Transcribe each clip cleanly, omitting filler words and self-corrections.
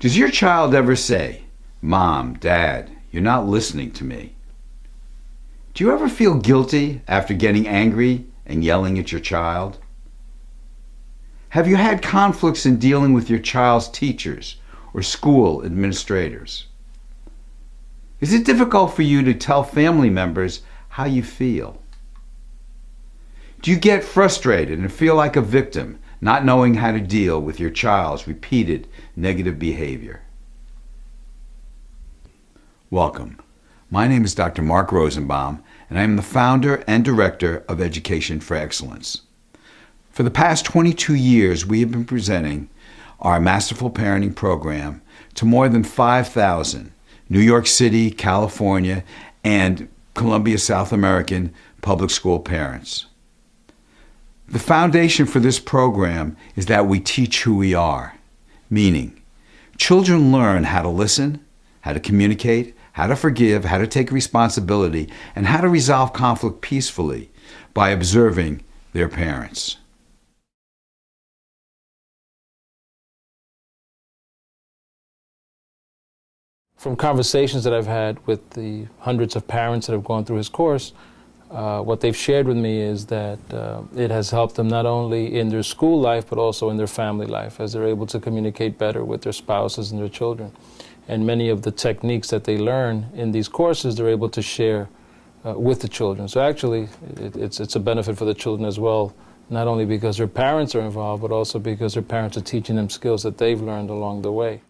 Does your child ever say, "Mom, Dad, you're not listening to me"? Do you ever feel guilty after getting angry and yelling at your child? Have you had conflicts in dealing with your child's teachers or school administrators? Is it difficult for you to tell family members how you feel? Do you get frustrated and feel like a victim, not knowing how to deal with your child's repeated negative behavior? Welcome. My name is Dr. Mark Rosenbaum, and I am the founder and director of Education for Excellence. For the past 22 years, we have been presenting our Masterful Parenting program to more than 5,000 New York City, California, and Columbia South American public school parents. The foundation for this program is that we teach who we are, meaning children learn how to listen, how to communicate, how to forgive, how to take responsibility, and how to resolve conflict peacefully by observing their parents. From conversations that I've had with the hundreds of parents that have gone through his course, what they've shared with me is that it has helped them not only in their school life, but also in their family life, as they're able to communicate better with their spouses and their children. And many of the techniques that they learn in these courses, they're able to share with the children. So actually, it's a benefit for the children as well, not only because their parents are involved, but also because their parents are teaching them skills that they've learned along the way.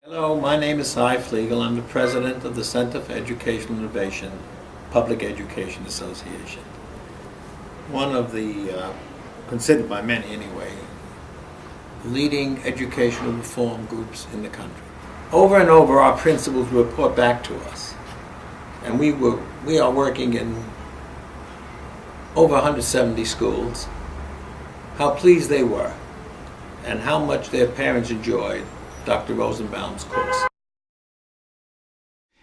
Hello, my name is Cy Flegel. I'm the president of the Center for Educational Innovation, Public Education Association. One of the, considered by many anyway, leading educational reform groups in the country. Over and over, our principals report back to us, and we are working in over 170 schools, how pleased they were and how much their parents enjoyed Dr. Rosenbaum's course.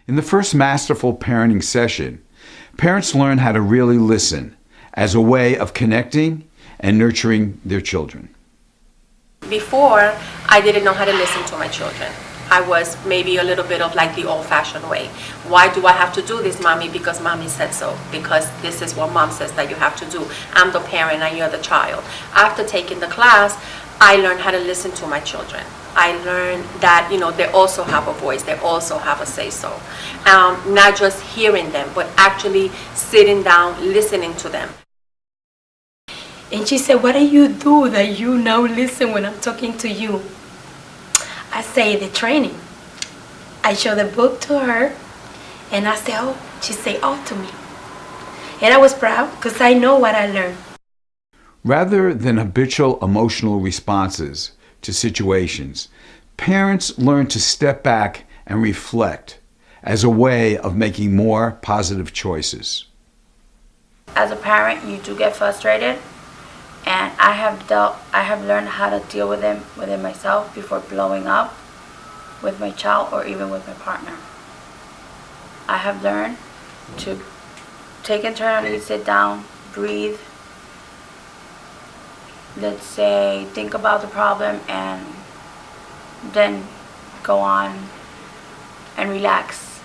In the first Masterful Parenting session, parents learn how to really listen as a way of connecting and nurturing their children. Before, I didn't know how to listen to my children. I was maybe a little bit of like the old-fashioned way. Why do I have to do this, Mommy? Because Mommy said so. Because this is what Mom says that you have to do. I'm the parent and you're the child. After taking the class, I learned how to listen to my children. I learned that, they also have a voice. They also have a say-so. Not just hearing them, but actually sitting down, listening to them. And she said, "What do you do that you now listen when I'm talking to you?" I say, "The training." I show the book to her, and I say, "Oh," she say, "Oh," to me. And I was proud because I know what I learned. Rather than habitual emotional responses to situations, parents learn to step back and reflect as a way of making more positive choices. As a parent, you do get frustrated, and I have learned how to deal with them within myself before blowing up with my child or even with my partner. I have learned to take internally, sit down, breathe, let's say, think about the problem, and then go on and relax.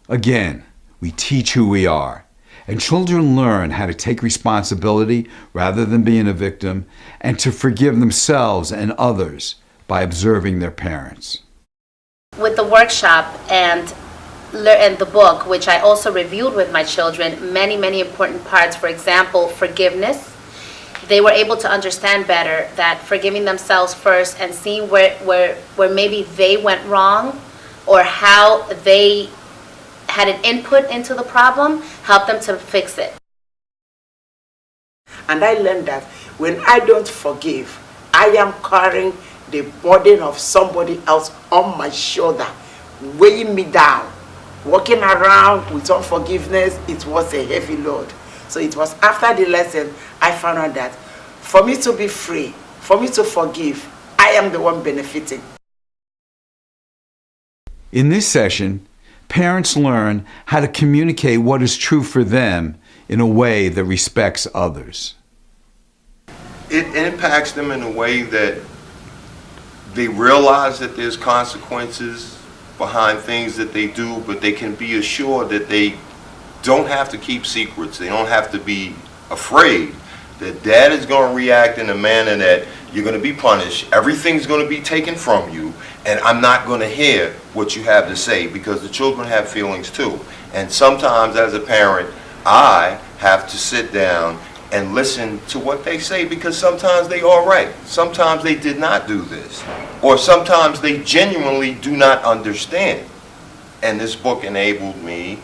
Again, we teach who we are, and children learn how to take responsibility rather than being a victim, and to forgive themselves and others by observing their parents. With the workshop and the book, which I also reviewed with my children, many important parts. For example, forgiveness. They were able to understand better that forgiving themselves first and seeing where maybe they went wrong or how they had an input into the problem helped them to fix it. And I learned that when I don't forgive, I am carrying the burden of somebody else on my shoulder, weighing me down. Walking around with unforgiveness, it was a heavy load. So it was after the lesson I found out that for me to be free, for me to forgive, I am the one benefiting. In this session, parents learn how to communicate what is true for them in a way that respects others. it impacts them in a way that they realize that there's consequences behind things that they do, but they can be assured that they don't have to keep secrets. They don't have to be afraid that dad is going to react in a manner that you're going to be punished, everything's going to be taken from you, and I'm not going to hear what you have to say, because the children have feelings too. And sometimes as a parent, I have to sit down and listen to what they say, because sometimes they are right. Sometimes they did not do this. Or sometimes they genuinely do not understand. And this book enabled me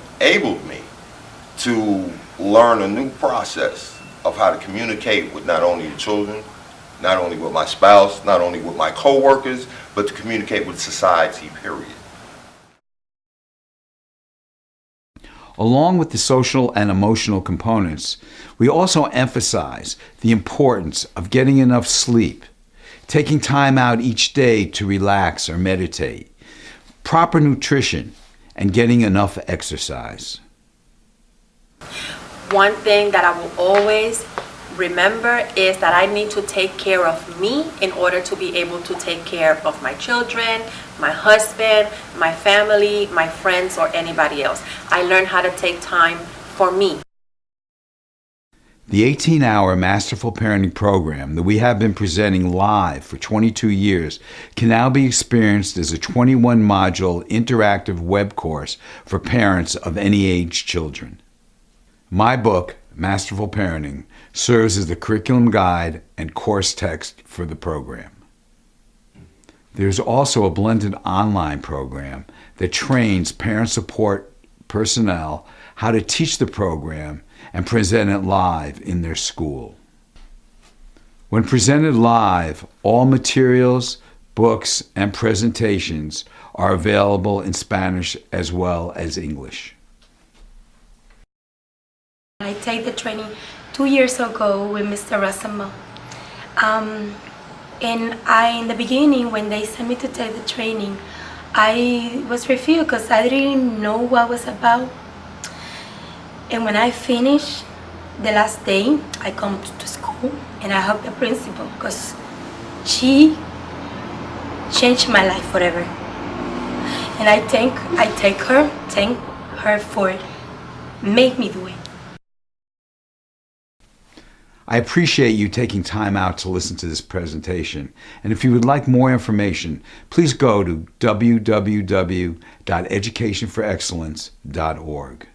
to learn a new process of how to communicate with not only the children, not only with my spouse, not only with my co-workers, but to communicate with society, period. Along with the social and emotional components, we also emphasize the importance of getting enough sleep, taking time out each day to relax or meditate, proper nutrition, and getting enough exercise. One thing that I will always remember is that I need to take care of me in order to be able to take care of my children, my husband, my family, my friends, or anybody else. I learned how to take time for me. The 18-hour Masterful Parenting program that we have been presenting live for 22 years can now be experienced as a 21-module interactive web course for parents of any age children. My book, Masterful Parenting, serves as the curriculum guide and course text for the program. There's also a blended online program that trains parent support personnel how to teach the program and present it live in their school. When presented live, all materials, books, and presentations are available in Spanish as well as English. I take the training 2 years ago with Mr. Rassamo. And in the beginning, when they sent me to take the training, I was refused because I didn't know what it was about. And when I finished the last day, I come to school and I hugged the principal because she changed my life forever. And I thank her for make me do it. I appreciate you taking time out to listen to this presentation. And if you would like more information, please go to www.educationforexcellence.org.